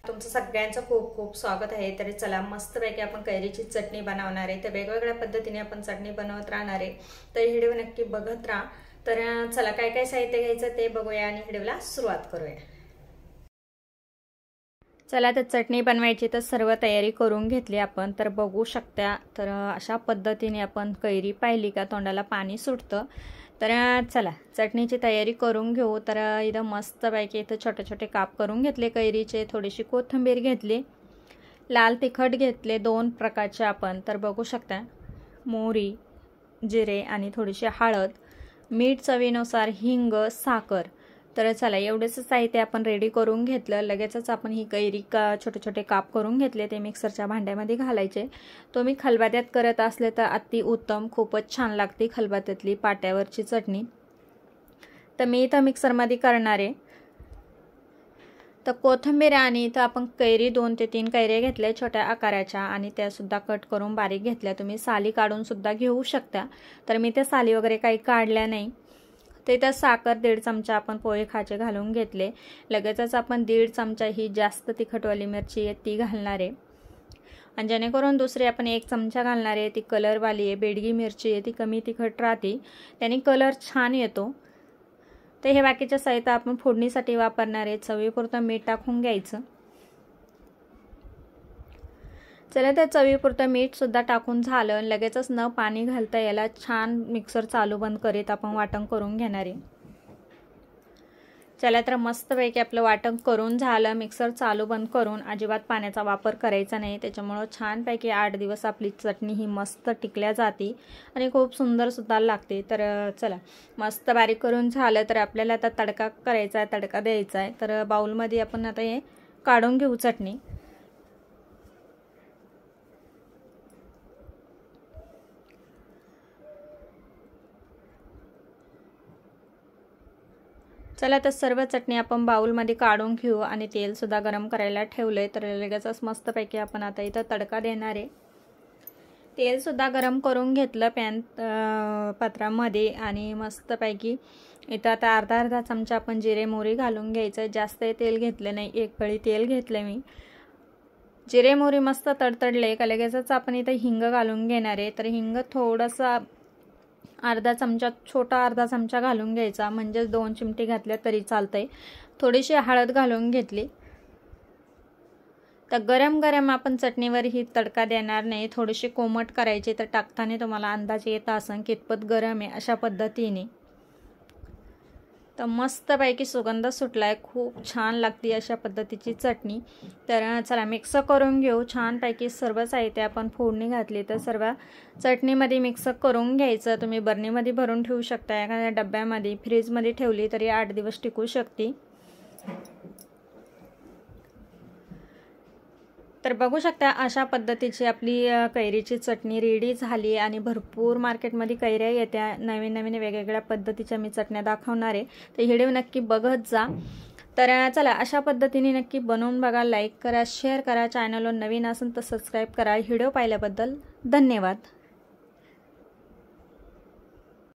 तुमचं सगळ्यांचं खूप खूप स्वागत आहे। तर चला मस्तपैकी आपण कैरीची चटणी बनवणार आहे। तर वेगवेगळ्या पद्धतीने आपण चटणी बनवत राहणार आहे। तर ही व्हिडिओ नक्की बघत राहा। तर चला काय काय साहित्य घ्यायचं ते बघूया आणि व्हिडिओला सुरुवात करूया। चला तर चटणी बनवायची तर सर्व तयारी करून घेतली आपण। तर बघू शकता तर अशा पद्धतीने आपण कैरी पाहिली का तोंडाला पाणी सुटतं। तर चला चटणीची तयारी करून घेऊ। तर इथं मस्तपैकी इथं छोटे छोटे काप करून घेतले कैरीचे, थोडीशी कोथिंबीर घेतली, लाल तिखट घेतले 2 प्रकारचे आपण। तर बघू शकता मोहरी, जिरे आणि थोडीशी हळद, मीठ चवीनुसार, हिंग, साखर। तर चला एवढेच साहित्य आपण रेडी करून घेतलं। लगेचच आपण ही कैरी छोटे छोटे काप करून घेतले, ते मिक्सरच्या भांड्यामध्ये घालायचे। तुम्ही खलबत्त्यात करत असले तर अति उत्तम, खूपच छान लागते खलबत्त्यातली पाट्यावरची चटणी। तर मी इथं मिक्सरमध्ये करणार आहे। तर कोथिंबीर आणि इथं आपण कैरी 2 ते 3 कैऱ्या घेतल्या छोट्या आकाराच्या आणि त्या सुद्धा कट करून बारीक घेतल्या। तुम्ही साली काढून सुद्धा घेऊ शकता। तर मी त्या साली वगैरे काही काढल्या नाही। ते तर साखर 1.5 चमचा आपण पोहे खाचे घालून घेतले। लगेचच आपण 1.5 चमचा ही जास्त तिखटवाली मिरची आहे ती घालणार आहे आणि जेणेकरून दुसरी आपण 1 चमचा घालणार आहे ती कलरवाली आहे, बेडगी मिरची आहे, ती कमी तिखट राहते, त्याने कलर छान येतो। तर हे बाकीचे साहित्य आपण फोडणीसाठी वापरणार आहे। चवीपुरतं मीठ टाकून घ्यायचं। चला तर चवीपुरतं मीठ सुद्धा टाकून झालं। लगेचच न पाणी घालता याला छान मिक्सर चालू बंद करीत आपण वाटण करून घेणार आहे। चला तर मस्तपैकी आपलं वाटण करून झालं। मिक्सर चालू बंद करून अजिबात पाण्याचा वापर करायचा नाही, त्याच्यामुळे छानपैकी 8 दिवस आपली चटणी ही मस्त टिकल्या जाते आणि खूप सुंदर सुद्धा लागते। तर चला मस्त बारीक करून झालं। तर आपल्याला आता तडका करायचा आहे, तडका द्यायचा आहे। तर बाउलमध्ये आपण आता हे काढून घेऊ चटणी। चला तर सर्व चटणी आपण बाउलमध्ये काढून घेऊ आणि तेल सुद्धा गरम करायला ठेवलंय। तर लगेचच मस्तपैकी आपण आता इथं तडका देणार आहे। तेल सुद्धा गरम करून घेतलं पॅन पात्रामध्ये आणि मस्तपैकी इथं आता अर्धा चमचा आपण जिरे मोहरी घालून घ्यायचं। जास्त तेल घेतलं नाही, 1 पळी तेल घेतलं मी। जिरे मोहरी मस्त तडतडले का लगेचच आपण इथं हिंग घालून घेणार आहे। तर हिंग थोडासा अर्धा चमचा, छोटा अर्धा चमचा घालून घ्यायचा, म्हणजे 2 चिमटी घातल्या तरी चालतंय। थोडीशी हळद घालून घेतली। तर गरम गरम आपण चटणीवर ही तडका देणार नाही, थोडीशी कोमट करायची। तर टाकताना तुम्हाला अंदाज येत असेल कितपत गरम आहे, अशा पद्धतीने। तर मस्तपैकी सुगंध सुटलाय, खूप छान लागते अशा पद्धतीची चटणी। तर चला मिक्स करून घेऊ छानपैकी। सर्व साहित्य आपण फोडणी घातली तर सर्व चटणीमध्ये मिक्स करून घ्यायचं। तुम्ही बरणीमध्ये भरून ठेवू शकता, एखाद्या डब्यामध्ये फ्रीजमध्ये ठेवली तरी 8 दिवस टिकू शकते। तर बघू शकता अशा पद्धतीची आपली कैरीची चटणी रेडी झाली आणि भरपूर मार्केटमध्ये कैऱ्या येत्या, नवीन नवीन वेगवेगळ्या पद्धतीच्या मी चटण्या दाखवणार आहे। तर व्हिडिओ नक्की बघत जा। तर चला अशा पद्धतीने नक्की बनवून बघा, लाईक करा, शेअर करा, चॅनलवर नवीन असेल तर सबस्क्राईब करा। व्हिडिओ पाहिल्याबद्दल धन्यवाद।